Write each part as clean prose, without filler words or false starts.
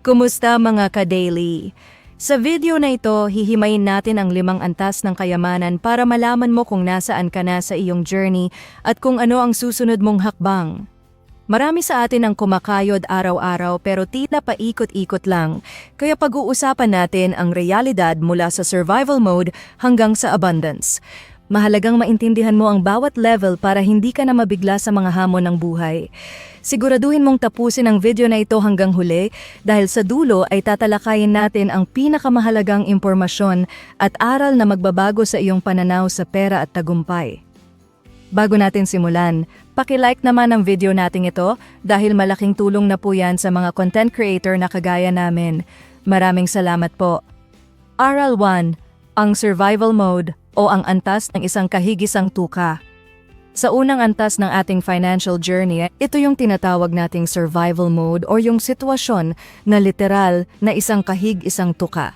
Kumusta mga ka-daily? Sa video na ito, hihimayin natin ang 5 antas ng kayamanan para malaman mo kung nasaan ka na sa iyong journey at kung ano ang susunod mong hakbang. Marami sa atin ang kumakayod araw-araw pero tila paikot-ikot lang, kaya pag-uusapan natin ang realidad mula sa survival mode hanggang sa abundance. Mahalagang maintindihan mo ang bawat level para hindi ka na mabigla sa mga hamon ng buhay. Siguraduhin mong tapusin ang video na ito hanggang huli dahil sa dulo ay tatalakayin natin ang pinakamahalagang impormasyon at aral na magbabago sa iyong pananaw sa pera at tagumpay. Bago natin simulan, paki-like naman ang video nating ito dahil malaking tulong na po yan sa mga content creator na kagaya namin. Maraming salamat po. Aral 1. Ang survival mode o ang antas ng isang kahigisang tuka. Sa unang antas ng ating financial journey, ito yung tinatawag nating survival mode o yung sitwasyon na literal na isang kahig-isang tuka.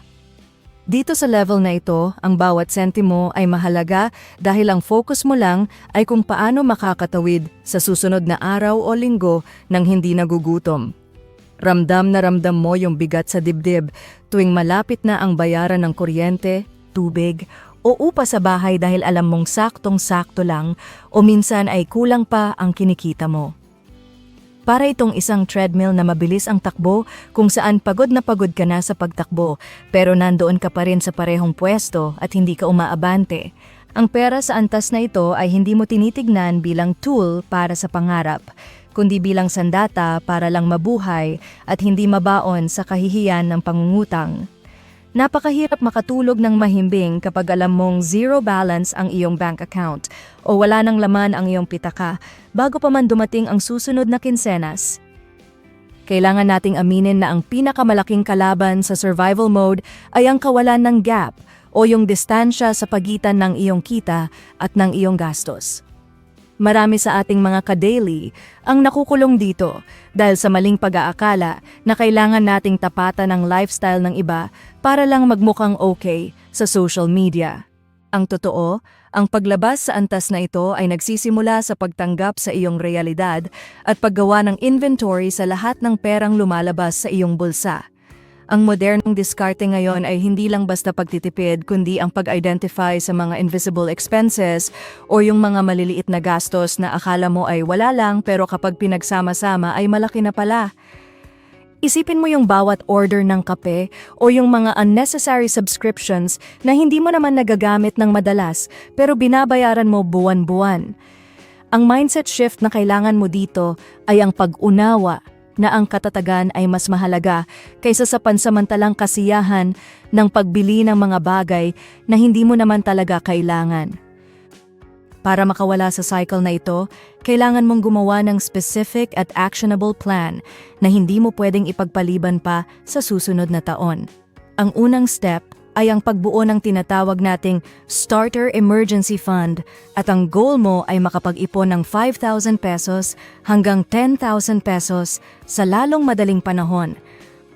Dito sa level na ito, ang bawat sentimo ay mahalaga dahil ang focus mo lang ay kung paano makakatawid sa susunod na araw o linggo nang hindi nagugutom. Ramdam na ramdam mo yung bigat sa dibdib tuwing malapit na ang bayaran ng kuryente, tubig, o upa sa bahay dahil alam mong saktong-sakto lang o minsan ay kulang pa ang kinikita mo. Para itong isang treadmill na mabilis ang takbo kung saan pagod na pagod ka na sa pagtakbo pero nandoon ka pa rin sa parehong pwesto at hindi ka umaabante. Ang pera sa antas na ito ay hindi mo tinitignan bilang tool para sa pangarap, kundi bilang sandata para lang mabuhay at hindi mabaon sa kahihiyan ng pangungutang. Napakahirap makatulog ng mahimbing kapag alam mong zero balance ang iyong bank account o wala nang laman ang iyong pitaka bago pa man dumating ang susunod na kinsenas. Kailangan nating aminin na ang pinakamalaking kalaban sa survival mode ay ang kawalan ng gap o yung distansya sa pagitan ng iyong kita at ng iyong gastos. Marami sa ating mga ka-daily ang nakukulong dito dahil sa maling pag-aakala na kailangan nating tapatan ang lifestyle ng iba para lang magmukhang okay sa social media. Ang totoo, ang paglabas sa antas na ito ay nagsisimula sa pagtanggap sa iyong realidad at paggawa ng inventory sa lahat ng perang lumalabas sa iyong bulsa. Ang modernong diskarte ngayon ay hindi lang basta pagtitipid kundi ang pag-identify sa mga invisible expenses o yung mga maliliit na gastos na akala mo ay wala lang pero kapag pinagsama-sama ay malaki na pala. Isipin mo yung bawat order ng kape o yung mga unnecessary subscriptions na hindi mo naman nagagamit ng madalas pero binabayaran mo buwan-buwan. Ang mindset shift na kailangan mo dito ay ang pag-unawa na ang katatagan ay mas mahalaga kaysa sa pansamantalang kasiyahan ng pagbili ng mga bagay na hindi mo naman talaga kailangan. Para makawala sa cycle na ito, kailangan mong gumawa ng specific at actionable plan na hindi mo pwedeng ipagpaliban pa sa susunod na taon. Ang unang step ay ang pagbuo ng tinatawag nating Starter Emergency Fund at ang goal mo ay makapag-ipon ng 5,000 pesos hanggang 10,000 pesos sa lalong madaling panahon.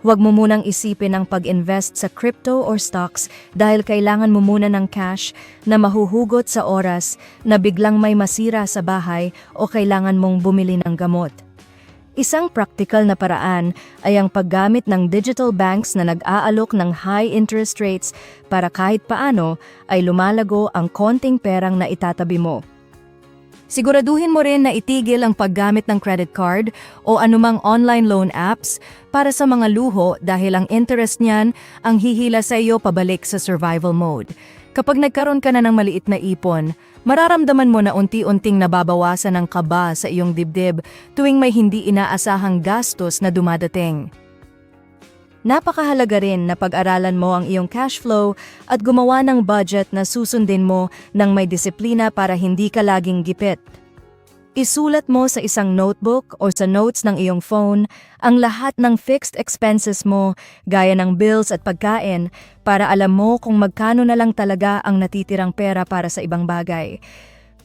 Huwag mo munang isipin ang pag-invest sa crypto or stocks dahil kailangan mo muna ng cash na mahuhugot sa oras na biglang may masira sa bahay o kailangan mong bumili ng gamot. Isang practical na paraan ay ang paggamit ng digital banks na nag-aalok ng high interest rates para kahit paano ay lumalago ang konting perang na itatabi mo. Siguraduhin mo rin na itigil ang paggamit ng credit card o anumang online loan apps para sa mga luho dahil ang interest niyan ang hihila sa iyo pabalik sa survival mode. Kapag nagkaroon ka na ng maliit na ipon, mararamdaman mo na unti-unting nababawasan ang kaba sa iyong dibdib tuwing may hindi inaasahang gastos na dumadating. Napakahalaga rin na pag-aralan mo ang iyong cash flow at gumawa ng budget na susundin mo ng may disiplina para hindi ka laging gipit. Isulat mo sa isang notebook o sa notes ng iyong phone ang lahat ng fixed expenses mo gaya ng bills at pagkain para alam mo kung magkano na lang talaga ang natitirang pera para sa ibang bagay.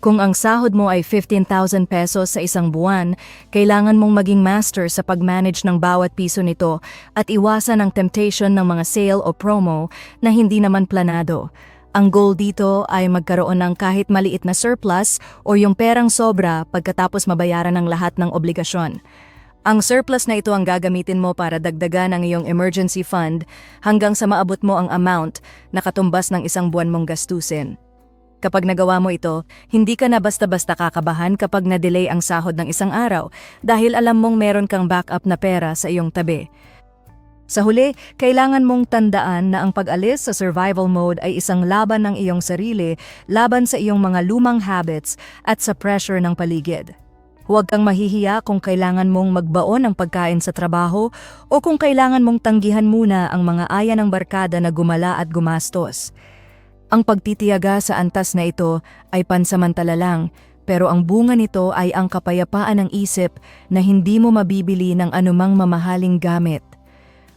Kung ang sahod mo ay 15,000 pesos sa isang buwan, kailangan mong maging master sa pag-manage ng bawat piso nito at iwasan ang temptation ng mga sale o promo na hindi naman planado. Ang goal dito ay magkaroon ng kahit maliit na surplus o yung perang sobra pagkatapos mabayaran ng lahat ng obligasyon. Ang surplus na ito ang gagamitin mo para dagdagan ang iyong emergency fund hanggang sa maabot mo ang amount na katumbas ng isang buwan mong gastusin. Kapag nagawa mo ito, hindi ka na basta-basta kakabahan kapag na-delay ang sahod ng isang araw dahil alam mong meron kang backup na pera sa iyong tabi. Sa huli, kailangan mong tandaan na ang pag-alis sa survival mode ay isang laban ng iyong sarili, laban sa iyong mga lumang habits at sa pressure ng paligid. Huwag kang mahihiya kung kailangan mong magbaon ng pagkain sa trabaho o kung kailangan mong tanggihan muna ang mga aya ng barkada na gumala at gumastos. Ang pagtitiyaga sa antas na ito ay pansamantala lang, pero ang bunga nito ay ang kapayapaan ng isip na hindi mo mabibili ng anumang mamahaling gamit.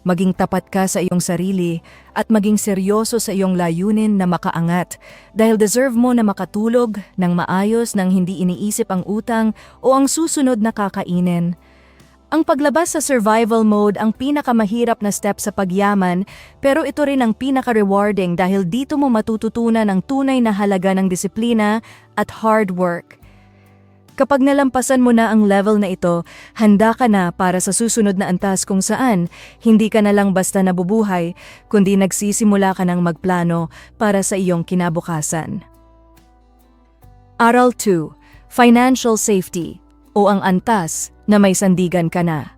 Maging tapat ka sa iyong sarili at maging seryoso sa iyong layunin na makaangat dahil deserve mo na makatulog ng maayos nang hindi iniisip ang utang o ang susunod na kakainin. Ang paglabas sa survival mode ang pinakamahirap na step sa pagyaman, pero ito rin ang pinaka-rewarding dahil dito mo matututunan ang tunay na halaga ng disiplina at hard work. Kapag nalampasan mo na ang level na ito, handa ka na para sa susunod na antas kung saan hindi ka na lang basta nabubuhay, kundi nagsisimula ka ng magplano para sa iyong kinabukasan. Aral 2. Financial Safety o ang antas na may sandigan ka na.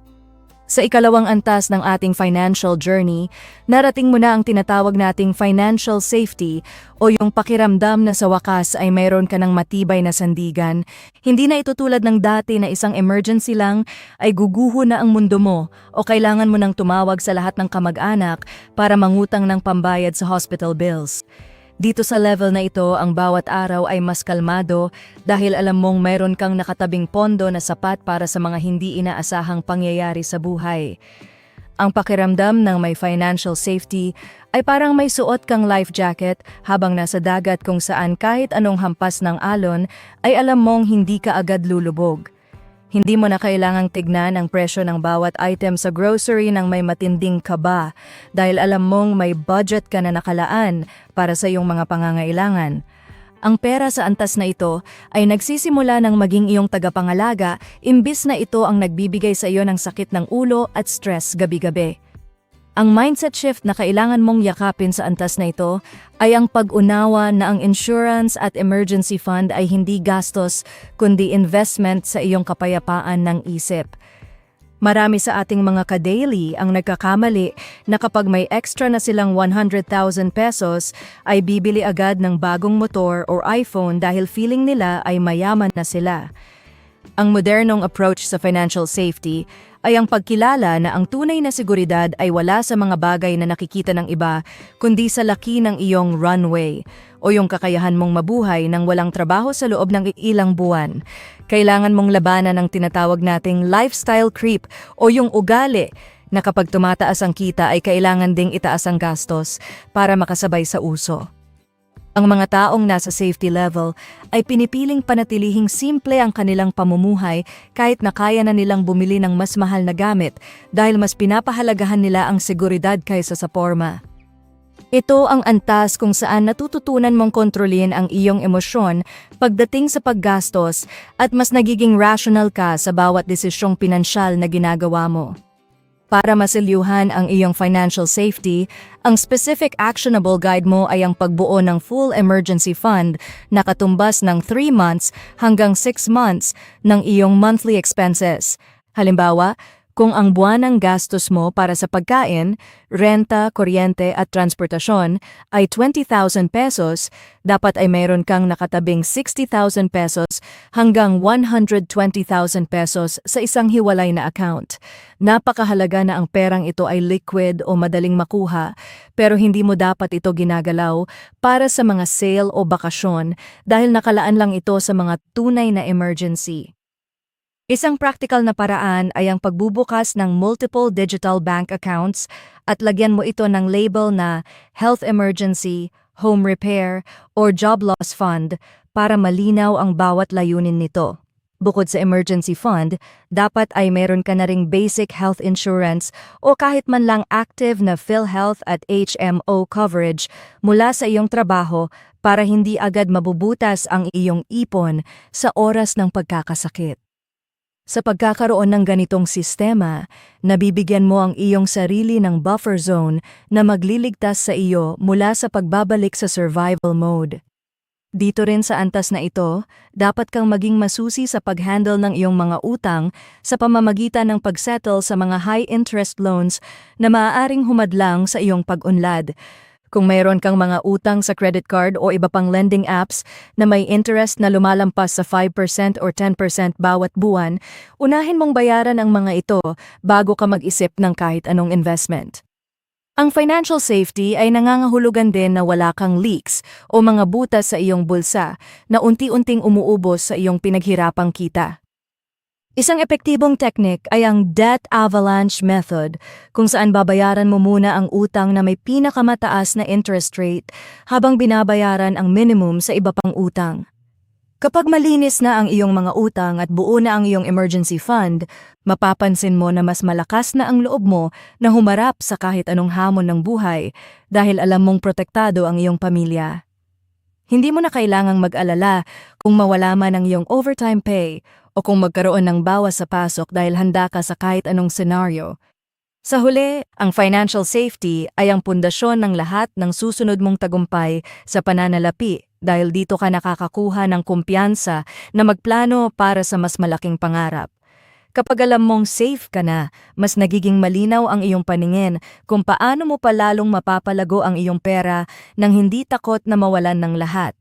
Sa ikalawang antas ng ating financial journey, narating mo na ang tinatawag nating financial safety o yung pakiramdam na sa wakas ay mayroon ka ng matibay na sandigan. Hindi na ito tulad ng dati na isang emergency lang ay guguho na ang mundo mo o kailangan mo nang tumawag sa lahat ng kamag-anak para mangutang ng pambayad sa hospital bills. Dito sa level na ito, ang bawat araw ay mas kalmado dahil alam mong mayroon kang nakatabing pondo na sapat para sa mga hindi inaasahang pangyayari sa buhay. Ang pakiramdam ng may financial safety ay parang may suot kang life jacket habang nasa dagat kung saan kahit anong hampas ng alon ay alam mong hindi ka agad lulubog. Hindi mo na kailangang tignan ang presyo ng bawat item sa grocery ng may matinding kaba dahil alam mong may budget ka na nakalaan para sa iyong mga pangangailangan. Ang pera sa antas na ito ay nagsisimula ng maging iyong tagapangalaga imbis na ito ang nagbibigay sa iyo ng sakit ng ulo at stress gabi-gabi. Ang mindset shift na kailangan mong yakapin sa antas na ito ay ang pag-unawa na ang insurance at emergency fund ay hindi gastos kundi investment sa iyong kapayapaan ng isip. Marami sa ating mga ka-daily ang nagkakamali na kapag may extra na silang 100,000 pesos ay bibili agad ng bagong motor or iPhone dahil feeling nila ay mayaman na sila. Ang modernong approach sa financial safety ay ang pagkilala na ang tunay na seguridad ay wala sa mga bagay na nakikita ng iba, kundi sa laki ng iyong runway o yung kakayahan mong mabuhay nang walang trabaho sa loob ng ilang buwan. Kailangan mong labanan ang tinatawag nating lifestyle creep o yung ugali na kapag tumataas ang kita ay kailangan ding itaas ang gastos para makasabay sa uso. Ang mga taong nasa safety level ay pinipiling panatilihing simple ang kanilang pamumuhay kahit na kaya na nilang bumili ng mas mahal na gamit dahil mas pinapahalagahan nila ang seguridad kaysa sa porma. Ito ang antas kung saan natututunan mong kontrolin ang iyong emosyon pagdating sa paggastos at mas nagiging rational ka sa bawat desisyong pinansyal na ginagawa mo. Para maselyuhan ang iyong financial safety, ang specific actionable guide mo ay ang pagbuo ng full emergency fund na katumbas ng 3 months hanggang 6 months ng iyong monthly expenses. Halimbawa, kung ang buwanang gastos mo para sa pagkain, renta, kuryente at transportasyon ay 20,000 pesos, dapat ay mayroon kang nakatabing 60,000 pesos hanggang 120,000 pesos sa isang hiwalay na account. Napakahalaga na ang perang ito ay liquid o madaling makuha, pero hindi mo dapat ito ginagalaw para sa mga sale o bakasyon dahil nakalaan lang ito sa mga tunay na emergency. Isang practical na paraan ay ang pagbubukas ng multiple digital bank accounts at lagyan mo ito ng label na Health Emergency, Home Repair, or Job Loss Fund para malinaw ang bawat layunin nito. Bukod sa emergency fund, dapat ay meron ka na ring basic health insurance o kahit man lang active na PhilHealth at HMO coverage mula sa iyong trabaho para hindi agad mabubutas ang iyong ipon sa oras ng pagkakasakit. Sa pagkakaroon ng ganitong sistema, nabibigyan mo ang iyong sarili ng buffer zone na magliligtas sa iyo mula sa pagbabalik sa survival mode. Dito rin sa antas na ito, dapat kang maging masusi sa pag-handle ng iyong mga utang sa pamamagitan ng pag-settle sa mga high-interest loans na maaaring humadlang sa iyong pag-unlad. Kung mayroon kang mga utang sa credit card o iba pang lending apps na may interest na lumalampas sa 5% or 10% bawat buwan, unahin mong bayaran ang mga ito bago ka mag-isip ng kahit anong investment. Ang financial safety ay nangangahulugan din na wala kang leaks o mga butas sa iyong bulsa na unti-unting umuubos sa iyong pinaghirapang kita. Isang epektibong teknik ay ang debt avalanche method, kung saan babayaran mo muna ang utang na may pinakamataas na interest rate habang binabayaran ang minimum sa iba pang utang. Kapag malinis na ang iyong mga utang at buo na ang iyong emergency fund, mapapansin mo na mas malakas na ang loob mo na humarap sa kahit anong hamon ng buhay dahil alam mong protektado ang iyong pamilya. Hindi mo na kailangang mag-alala kung mawala man ang iyong overtime pay o kung magkaroon ng bawas sa pasok dahil handa ka sa kahit anong senaryo. Sa huli, ang financial safety ay ang pundasyon ng lahat ng susunod mong tagumpay sa pananalapi dahil dito ka nakakakuha ng kumpiyansa na magplano para sa mas malaking pangarap. Kapag alam mong safe ka na, mas nagiging malinaw ang iyong paningin kung paano mo pa lalong mapapalago ang iyong pera nang hindi takot na mawalan ng lahat.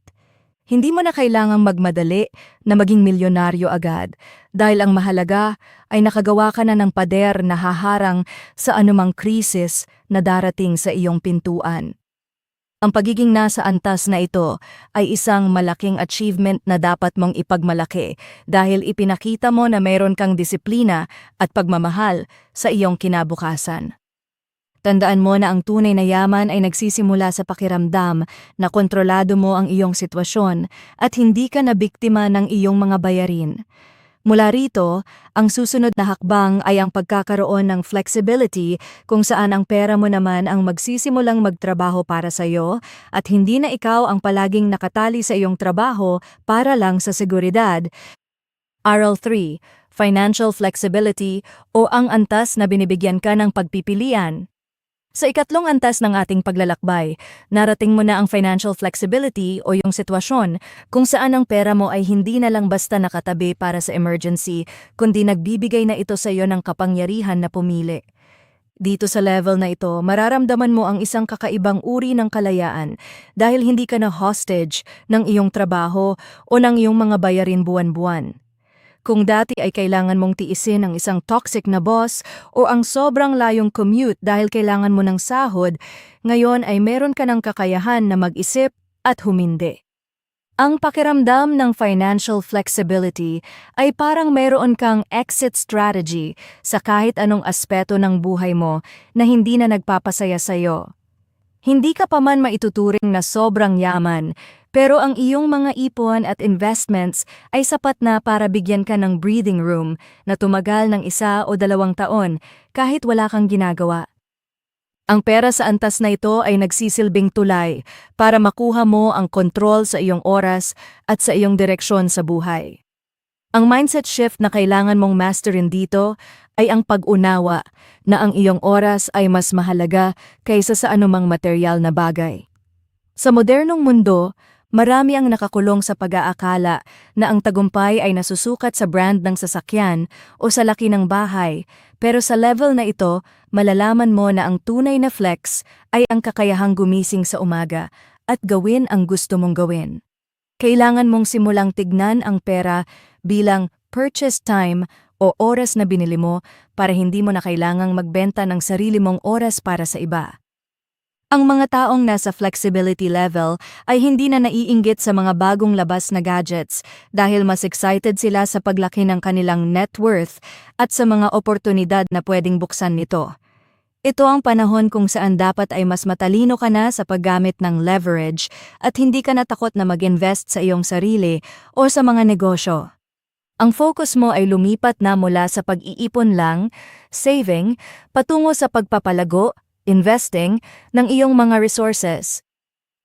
Hindi mo na kailangang magmadali na maging milyonaryo agad dahil ang mahalaga ay nakagawa ka na ng pader na haharang sa anumang krisis na darating sa iyong pintuan. Ang pagiging nasa antas na ito ay isang malaking achievement na dapat mong ipagmalaki dahil ipinakita mo na mayroon kang disiplina at pagmamahal sa iyong kinabukasan. Tandaan mo na ang tunay na yaman ay nagsisimula sa pakiramdam na kontrolado mo ang iyong sitwasyon at hindi ka na biktima ng iyong mga bayarin. Mula rito, ang susunod na hakbang ay ang pagkakaroon ng flexibility kung saan ang pera mo naman ang magsisimulang magtrabaho para sa iyo at hindi na ikaw ang palaging nakatali sa iyong trabaho para lang sa seguridad. Aral 3, Financial Flexibility o ang antas na binibigyan ka ng pagpipilian. Sa ikatlong antas ng ating paglalakbay, narating mo na ang financial flexibility o yung sitwasyon kung saan ang pera mo ay hindi na lang basta nakatabi para sa emergency, kundi nagbibigay na ito sa iyo ng kapangyarihan na pumili. Dito sa level na ito, mararamdaman mo ang isang kakaibang uri ng kalayaan dahil hindi ka na hostage ng iyong trabaho o ng iyong mga bayarin buwan-buwan. Kung dati ay kailangan mong tiisin ang isang toxic na boss o ang sobrang layong commute dahil kailangan mo ng sahod, ngayon ay meron ka ng kakayahan na mag-isip at humindi. Ang pakiramdam ng financial flexibility ay parang meron kang exit strategy sa kahit anong aspeto ng buhay mo na hindi na nagpapasaya sa'yo. Hindi ka pa man maituturing na sobrang yaman, pero ang iyong mga ipon at investments ay sapat na para bigyan ka ng breathing room na tumagal ng 1 o 2 taon kahit wala kang ginagawa. Ang pera sa antas na ito ay nagsisilbing tulay para makuha mo ang kontrol sa iyong oras at sa iyong direksyon sa buhay. Ang mindset shift na kailangan mong masterin dito ay ang pag-unawa na ang iyong oras ay mas mahalaga kaysa sa anumang material na bagay. Sa modernong mundo, marami ang nakakulong sa pag-aakala na ang tagumpay ay nasusukat sa brand ng sasakyan o sa laki ng bahay, pero sa level na ito, malalaman mo na ang tunay na flex ay ang kakayahang gumising sa umaga at gawin ang gusto mong gawin. Kailangan mong simulang tignan ang pera bilang purchase time o oras na binili mo para hindi mo na kailangang magbenta ng sarili mong oras para sa iba. Ang mga taong nasa flexibility level ay hindi na naiinggit sa mga bagong labas na gadgets dahil mas excited sila sa paglaki ng kanilang net worth at sa mga oportunidad na pwedeng buksan nito. Ito ang panahon kung saan dapat ay mas matalino ka na sa paggamit ng leverage at hindi ka natakot na mag-invest sa iyong sarili o sa mga negosyo. Ang focus mo ay lumipat na mula sa pag-iipon lang, saving, patungo sa pagpapalago, investing ng iyong mga resources.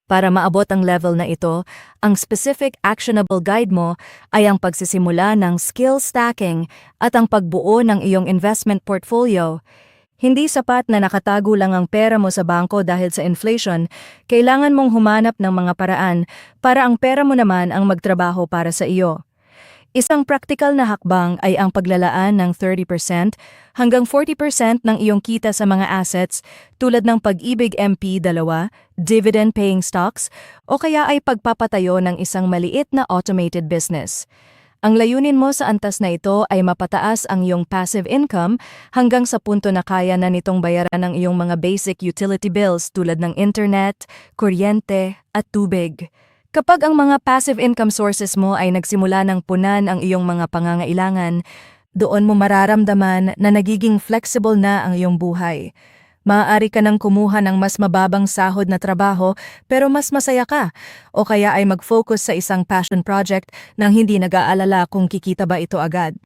Para maabot ang level na ito, ang specific actionable guide mo ay ang pagsisimula ng skill stacking at ang pagbuo ng iyong investment portfolio. Hindi sapat na nakatago lang ang pera mo sa bangko dahil sa inflation, kailangan mong humanap ng mga paraan para ang pera mo naman ang magtrabaho para sa iyo. Isang practical na hakbang ay ang paglalaan ng 30% hanggang 40% ng iyong kita sa mga assets tulad ng Pag-ibig MP2, dividend-paying stocks, o kaya ay pagpapatayo ng isang maliit na automated business. Ang layunin mo sa antas na ito ay mapataas ang iyong passive income hanggang sa punto na kaya na nitong bayaran ang iyong mga basic utility bills tulad ng internet, kuryente, at tubig. Kapag ang mga passive income sources mo ay nagsimula ng punan ang iyong mga pangangailangan, doon mo mararamdaman na nagiging flexible na ang iyong buhay. Maaari ka nang kumuha ng mas mababang sahod na trabaho pero mas masaya ka, o kaya ay mag-focus sa isang passion project nang hindi nag-aalala kung kikita ba ito agad.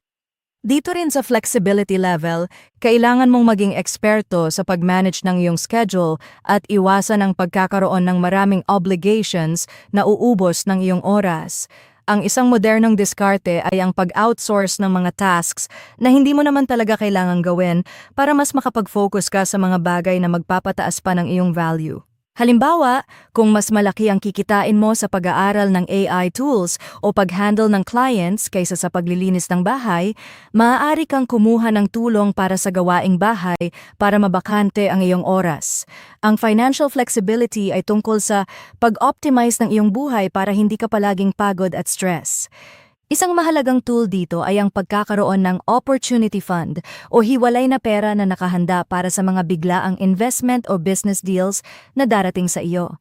Dito rin sa flexibility level, kailangan mong maging eksperto sa pag-manage ng iyong schedule at iwasan ang pagkakaroon ng maraming obligations na uubos ng iyong oras. Ang isang modernong diskarte ay ang pag-outsource ng mga tasks na hindi mo naman talaga kailangang gawin para mas makapag-focus ka sa mga bagay na magpapataas pa ng iyong value. Halimbawa, kung mas malaki ang kikitain mo sa pag-aaral ng AI tools o pag-handle ng clients kaysa sa paglilinis ng bahay, maaari kang kumuha ng tulong para sa gawaing bahay para mabakante ang iyong oras. Ang financial flexibility ay tungkol sa pag-optimize ng iyong buhay para hindi ka palaging pagod at stress. Isang mahalagang tool dito ay ang pagkakaroon ng opportunity fund o hiwalay na pera na nakahanda para sa mga biglaang investment o business deals na darating sa iyo.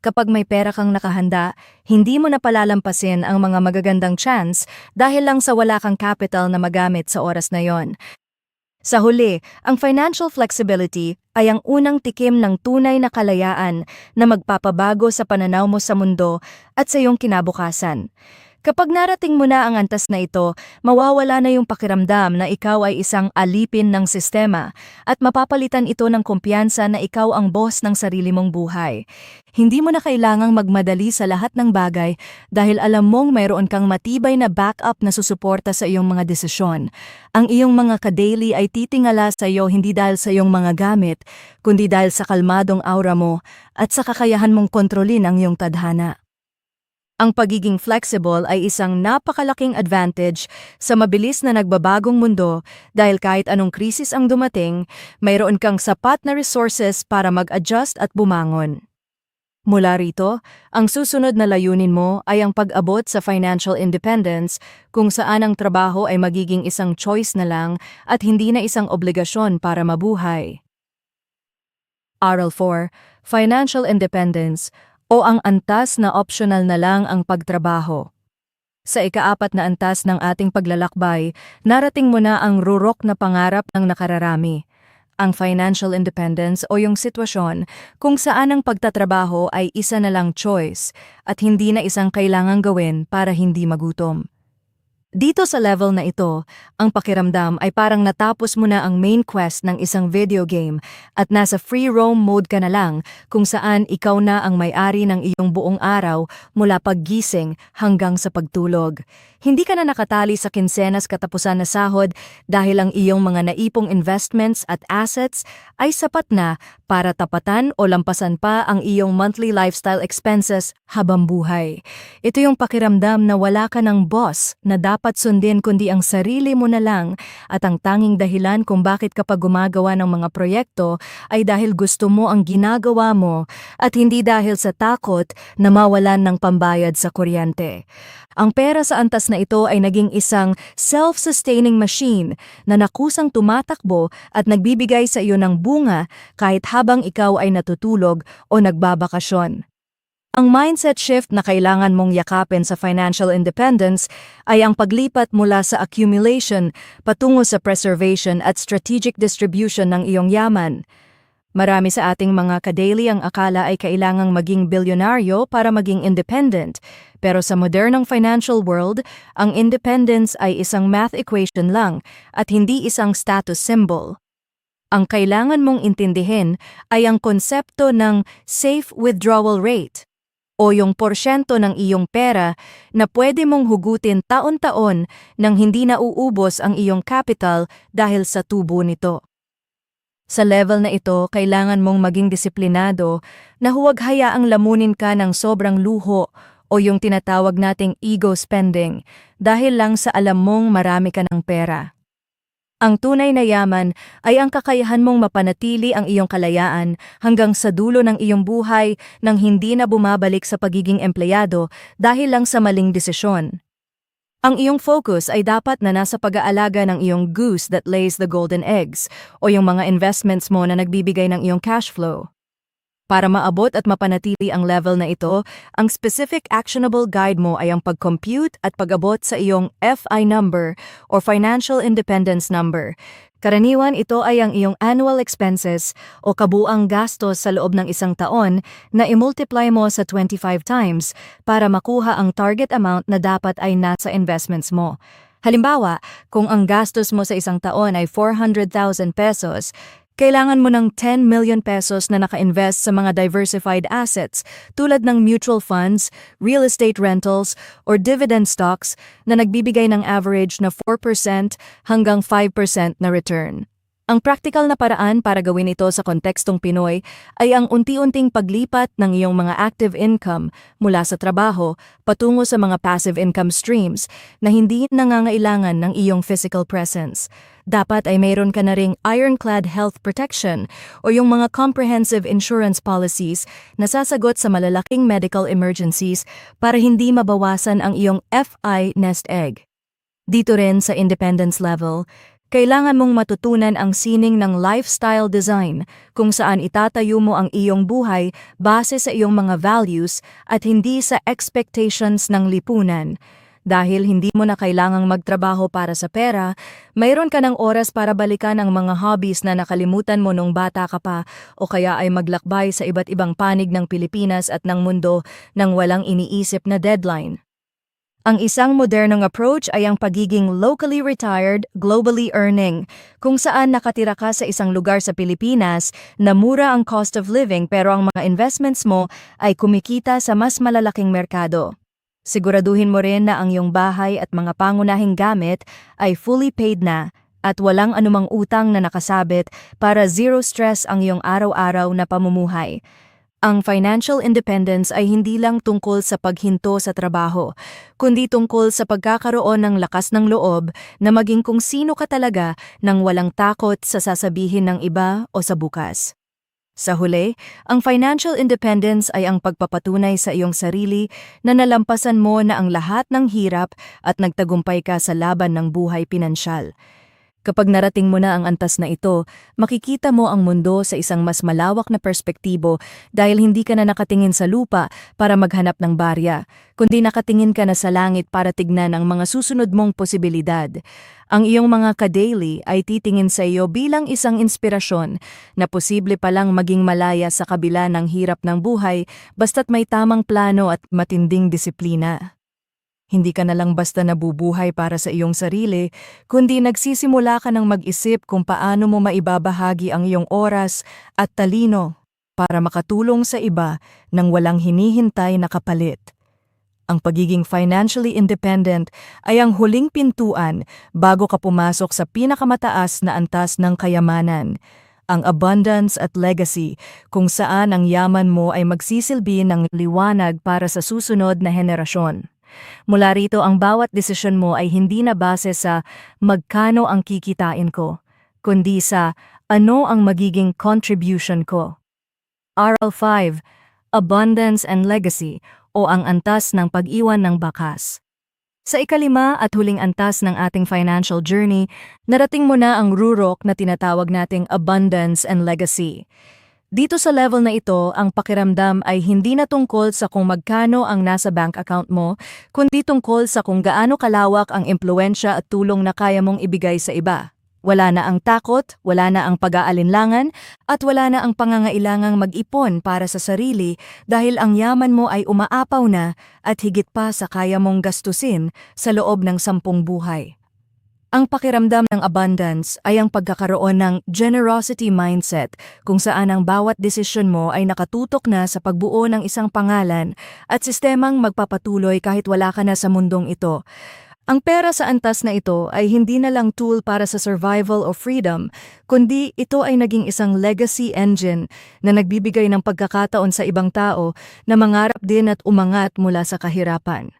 Kapag may pera kang nakahanda, hindi mo na palalampasin ang mga magagandang chance dahil lang sa wala kang capital na magamit sa oras na yon. Sa huli, ang financial flexibility ay ang unang tikim ng tunay na kalayaan na magpapabago sa pananaw mo sa mundo at sa iyong kinabukasan. Kapag narating mo na ang antas na ito, mawawala na yung pakiramdam na ikaw ay isang alipin ng sistema at mapapalitan ito ng kumpiyansa na ikaw ang boss ng sarili mong buhay. Hindi mo na kailangang magmadali sa lahat ng bagay dahil alam mong mayroon kang matibay na backup na susuporta sa iyong mga desisyon. Ang iyong mga ka-daily ay titingala sa iyo hindi dahil sa iyong mga gamit, kundi dahil sa kalmadong aura mo at sa kakayahan mong kontrolin ang iyong tadhana. Ang pagiging flexible ay isang napakalaking advantage sa mabilis na nagbabagong mundo dahil kahit anong krisis ang dumating, mayroon kang sapat na resources para mag-adjust at bumangon. Mula rito, ang susunod na layunin mo ay ang pag-abot sa financial independence kung saan ang trabaho ay magiging isang choice na lang at hindi na isang obligasyon para mabuhay. Aral 4, Financial Independence o ang antas na optional na lang ang pagtrabaho. Sa ika-4 na antas ng ating paglalakbay, narating mo na ang rurok na pangarap ng nakararami. Ang financial independence o yung sitwasyon kung saan ang pagtatrabaho ay isa na lang choice at hindi na isang kailangang gawin para hindi magutom. Dito sa level na ito, ang pakiramdam ay parang natapos mo na ang main quest ng isang video game at nasa free roam mode ka na lang kung saan ikaw na ang may-ari ng iyong buong araw mula paggising hanggang sa pagtulog. Hindi ka na nakatali sa kinsenas katapusan na sahod dahil ang iyong mga naipong investments at assets ay sapat na para tapatan o lampasan pa ang iyong monthly lifestyle expenses habang buhay. Ito yung pakiramdam na wala ka ng boss na dapat sundin kundi ang sarili mo na lang at ang tanging dahilan kung bakit kapag gumagawa ng mga proyekto ay dahil gusto mo ang ginagawa mo at hindi dahil sa takot na mawalan ng pambayad sa kuryente. Ang pera sa antas na ito ay naging isang self-sustaining machine na nakusang tumatakbo at nagbibigay sa iyo ng bunga kahit habang ikaw ay natutulog o nagbabakasyon. Ang mindset shift na kailangan mong yakapin sa financial independence ay ang paglipat mula sa accumulation patungo sa preservation at strategic distribution ng iyong yaman. Marami sa ating mga ka-daily ang akala ay kailangang maging bilyonaryo para maging independent. Pero sa modernong financial world, ang independence ay isang math equation lang at hindi isang status symbol. Ang kailangan mong intindihin ay ang konsepto ng safe withdrawal rate. o yung porsyento ng iyong pera na pwede mong hugutin taon-taon nang hindi nauubos ang iyong capital dahil sa tubo nito. Sa level na ito, kailangan mong maging disiplinado na huwag hayaang lamunin ka ng sobrang luho o yung tinatawag nating ego spending dahil lang sa alam mong marami ka ng pera. Ang tunay na yaman ay ang kakayahan mong mapanatili ang iyong kalayaan hanggang sa dulo ng iyong buhay nang hindi na bumabalik sa pagiging empleyado dahil lang sa maling desisyon. Ang iyong focus ay dapat na nasa pag-aalaga ng iyong goose that lays the golden eggs o yung mga investments mo na nagbibigay ng iyong cash flow. Para maabot at mapanatili ang level na ito, ang specific actionable guide mo ay ang pag-compute at pag-abot sa iyong FI number or Financial Independence Number. Karaniwan ito ay ang iyong annual expenses o kabuang gastos sa loob ng isang taon na i-multiply mo sa 25 times para makuha ang target amount na dapat ay nasa investments mo. Halimbawa, kung ang gastos mo sa isang taon ay 400,000 pesos, kailangan mo ng 10 million pesos na naka-invest sa mga diversified assets tulad ng mutual funds, real estate rentals, or dividend stocks na nagbibigay ng average na 4% hanggang 5% na return. Ang practical na paraan para gawin ito sa kontekstong Pinoy ay ang unti-unting paglipat ng iyong mga active income mula sa trabaho patungo sa mga passive income streams na hindi nangangailangan ng iyong physical presence. Dapat ay mayroon ka na ring ironclad health protection o yung mga comprehensive insurance policies na sasagot sa malalaking medical emergencies para hindi mabawasan ang iyong FI nest egg. Dito rin sa independence level, kailangan mong matutunan ang sining ng lifestyle design kung saan itatayo mo ang iyong buhay base sa iyong mga values at hindi sa expectations ng lipunan. Dahil hindi mo na kailangang magtrabaho para sa pera, mayroon ka ng oras para balikan ang mga hobbies na nakalimutan mo nung bata ka pa o kaya ay maglakbay sa iba't ibang panig ng Pilipinas at ng mundo nang walang iniisip na deadline. Ang isang modernong approach ay ang pagiging locally retired, globally earning, kung saan nakatira ka sa isang lugar sa Pilipinas na mura ang cost of living pero ang mga investments mo ay kumikita sa mas malalaking merkado. Siguraduhin mo rin na ang iyong bahay at mga pangunahing gamit ay fully paid na at walang anumang utang na nakasabit para zero stress ang iyong araw-araw na pamumuhay. Ang financial independence ay hindi lang tungkol sa paghinto sa trabaho, kundi tungkol sa pagkakaroon ng lakas ng loob na maging kung sino ka talaga nang walang takot sa sasabihin ng iba o sa bukas. Sa huli, ang financial independence ay ang pagpapatunay sa iyong sarili na nalampasan mo na ang lahat ng hirap at nagtagumpay ka sa laban ng buhay pinansyal. Kapag narating mo na ang antas na ito, makikita mo ang mundo sa isang mas malawak na perspektibo dahil hindi ka na nakatingin sa lupa para maghanap ng barya, kundi nakatingin ka na sa langit para tignan ang mga susunod mong posibilidad. Ang iyong mga ka-daily ay titingin sa iyo bilang isang inspirasyon na posible palang maging malaya sa kabila ng hirap ng buhay basta't may tamang plano at matinding disiplina. Hindi ka na lang basta nabubuhay para sa iyong sarili, kundi nagsisimula ka ng mag-isip kung paano mo maibabahagi ang iyong oras at talino para makatulong sa iba nang walang hinihintay na kapalit. Ang pagiging financially independent ay ang huling pintuan bago ka pumasok sa pinakamataas na antas ng kayamanan, ang abundance at legacy, kung saan ang yaman mo ay magsisilbi ng liwanag para sa susunod na henerasyon. Mula rito ang bawat desisyon mo ay hindi na base sa magkano ang kikitain ko, kundi sa ano ang magiging contribution ko. Aral 5, Abundance and Legacy o ang antas ng pag-iwan ng bakas. Sa ikalima at huling antas ng ating financial journey, narating mo na ang rurok na tinatawag nating abundance and legacy. Dito sa level na ito, ang pakiramdam ay hindi na tungkol sa kung magkano ang nasa bank account mo, kundi tungkol sa kung gaano kalawak ang impluwensya at tulong na kaya mong ibigay sa iba. Wala na ang takot, wala na ang pag-aalinlangan, at wala na ang pangangailangang mag-ipon para sa sarili dahil ang yaman mo ay umaapaw na at higit pa sa kaya mong gastusin sa loob ng 10 buhay. Ang pakiramdam ng abundance ay ang pagkakaroon ng generosity mindset kung saan ang bawat desisyon mo ay nakatutok na sa pagbuo ng isang pangalan at sistemang magpapatuloy kahit wala ka na sa mundong ito. Ang pera sa antas na ito ay hindi na lang tool para sa survival o freedom, kundi ito ay naging isang legacy engine na nagbibigay ng pagkakataon sa ibang tao na mangarap din at umangat mula sa kahirapan.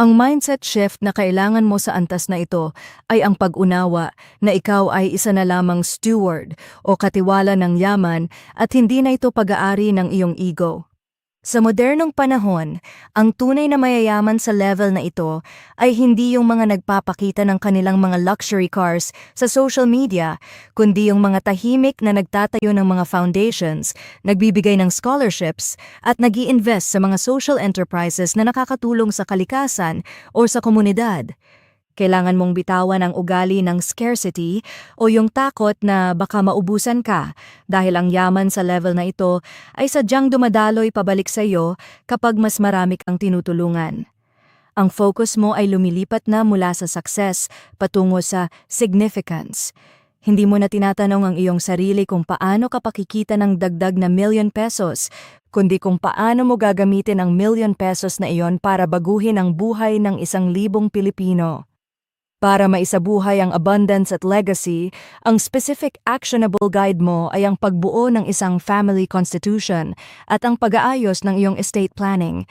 Ang mindset shift na kailangan mo sa antas na ito ay ang pag-unawa na ikaw ay isa na lamang steward o katiwala ng yaman at hindi na ito pag-aari ng iyong ego. Sa modernong panahon, ang tunay na mayayaman sa level na ito ay hindi yung mga nagpapakita ng kanilang mga luxury cars sa social media, kundi yung mga tahimik na nagtatayo ng mga foundations, nagbibigay ng scholarships, at nag-i-invest sa mga social enterprises na nakakatulong sa kalikasan o sa komunidad. Kailangan mong bitawan ang ugali ng scarcity o yung takot na baka maubusan ka dahil ang yaman sa level na ito ay sadyang dumadaloy pabalik sa iyo kapag mas marami kang tinutulungan. Ang focus mo ay lumilipat na mula sa success patungo sa significance. Hindi mo na tinatanong ang iyong sarili kung paano ka pakikita ng dagdag na ₱1,000,000, kundi kung paano mo gagamitin ang ₱1,000,000 na iyon para baguhin ang buhay ng 1,000,000 Pilipino. Para maisabuhay ang abundance at legacy, ang specific actionable guide mo ay ang pagbuo ng isang family constitution at ang pag-aayos ng iyong estate planning.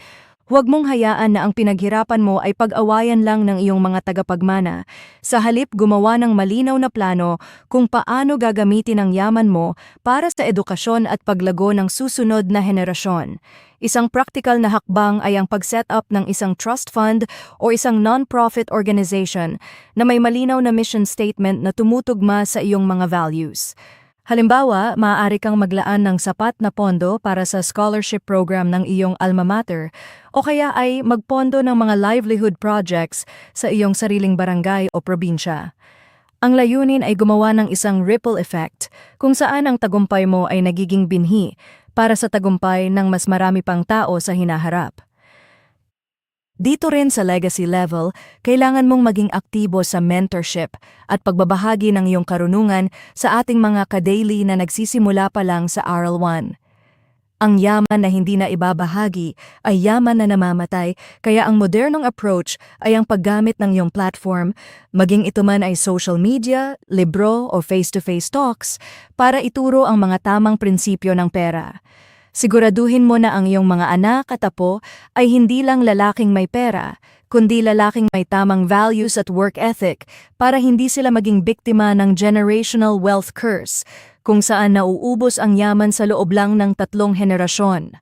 Huwag mong hayaan na ang pinaghirapan mo ay pag-awayan lang ng iyong mga tagapagmana. Sa halip, gumawa ng malinaw na plano kung paano gagamitin ang yaman mo para sa edukasyon at paglago ng susunod na henerasyon. Isang practical na hakbang ay ang pag-set up ng isang trust fund o isang non-profit organization na may malinaw na mission statement na tumutugma sa iyong mga values. Halimbawa, maaari kang maglaan ng sapat na pondo para sa scholarship program ng iyong alma mater o kaya ay magpondo ng mga livelihood projects sa iyong sariling barangay o probinsya. Ang layunin ay gumawa ng isang ripple effect kung saan ang tagumpay mo ay nagiging binhi para sa tagumpay ng mas marami pang tao sa hinaharap. Dito rin sa legacy level, kailangan mong maging aktibo sa mentorship at pagbabahagi ng iyong karunungan sa ating mga ka-daily na nagsisimula pa lang sa Aral 1. Ang yaman na hindi na ibabahagi ay yaman na namamatay, kaya ang modernong approach ay ang paggamit ng iyong platform, maging ito man ay social media, libro o face-to-face talks, para ituro ang mga tamang prinsipyo ng pera. Siguraduhin mo na ang iyong mga anak at apo ay hindi lang lalaking may pera, kundi lalaking may tamang values at work ethic para hindi sila maging biktima ng generational wealth curse, kung saan nauubos ang yaman sa loob lang ng 3 henerasyon.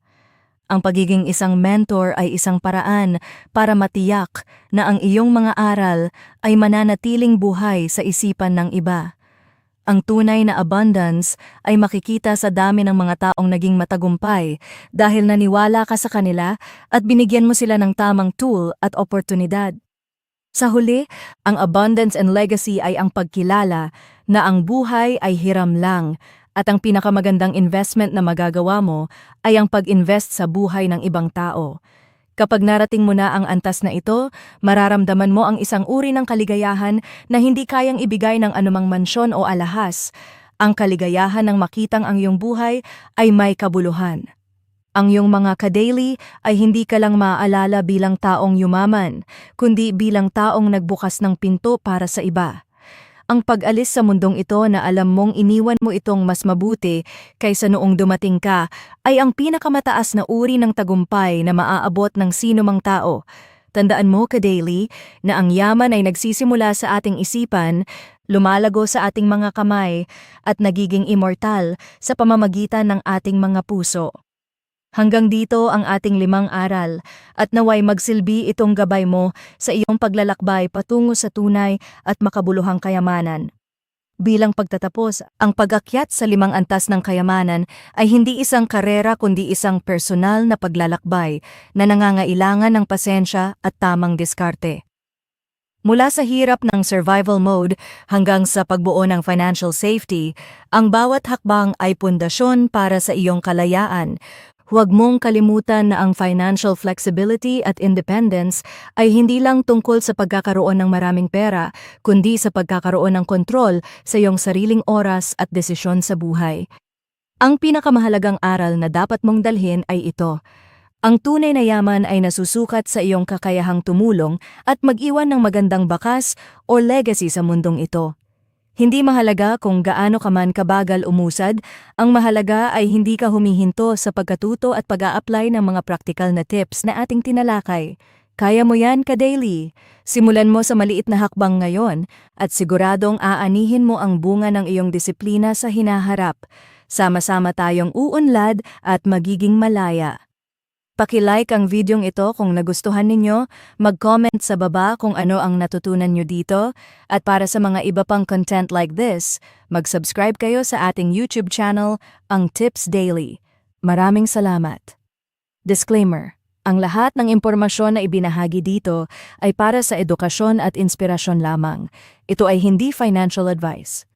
Ang pagiging isang mentor ay isang paraan para matiyak na ang iyong mga aral ay mananatiling buhay sa isipan ng iba. Ang tunay na abundance ay makikita sa dami ng mga taong naging matagumpay dahil naniwala ka sa kanila at binigyan mo sila ng tamang tool at oportunidad. Sa huli, ang abundance and legacy ay ang pagkilala na ang buhay ay hiram lang at ang pinakamagandang investment na magagawa mo ay ang pag-invest sa buhay ng ibang tao. Kapag narating mo na ang antas na ito, mararamdaman mo ang isang uri ng kaligayahan na hindi kayang ibigay ng anumang mansyon o alahas. Ang kaligayahan ng makitang ang iyong buhay ay may kabuluhan. Ang iyong mga ka-daily ay hindi ka lang maaalala bilang taong yumaman, kundi bilang taong nagbukas ng pinto para sa iba. Ang pag-alis sa mundong ito na alam mong iniwan mo itong mas mabuti kaysa noong dumating ka ay ang pinakamataas na uri ng tagumpay na maaabot ng sino mang tao. Tandaan mo, ka-daily, na ang yaman ay nagsisimula sa ating isipan, lumalago sa ating mga kamay, at nagiging immortal sa pamamagitan ng ating mga puso. Hanggang dito ang ating 5 aral at naway magsilbi itong gabay mo sa iyong paglalakbay patungo sa tunay at makabuluhang kayamanan. Bilang pagtatapos, ang pag-akyat sa 5 antas ng kayamanan ay hindi isang karera kundi isang personal na paglalakbay na nangangailangan ng pasensya at tamang diskarte. Mula sa hirap ng survival mode hanggang sa pagbuo ng financial safety, ang bawat hakbang ay pundasyon para sa iyong kalayaan. Huwag mong kalimutan na ang financial flexibility at independence ay hindi lang tungkol sa pagkakaroon ng maraming pera, kundi sa pagkakaroon ng kontrol sa iyong sariling oras at desisyon sa buhay. Ang pinakamahalagang aral na dapat mong dalhin ay ito. Ang tunay na yaman ay nasusukat sa iyong kakayahang tumulong at mag-iwan ng magandang bakas o legacy sa mundong ito. Hindi mahalaga kung gaano ka man kabagal umusad, ang mahalaga ay hindi ka humihinto sa pagkatuto at pag-a-apply ng mga praktikal na tips na ating tinalakay. Kaya mo yan, ka-daily. Simulan mo sa maliit na hakbang ngayon at siguradong aanihin mo ang bunga ng iyong disiplina sa hinaharap. Sama-sama tayong uunlad at magiging malaya. Paki-like ang videong ito kung nagustuhan ninyo, mag-comment sa baba kung ano ang natutunan nyo dito, at para sa mga iba pang content like this, mag-subscribe kayo sa ating YouTube channel, ang Tips Daily. Maraming salamat. Disclaimer: ang lahat ng impormasyon na ibinahagi dito ay para sa edukasyon at inspirasyon lamang. Ito ay hindi financial advice.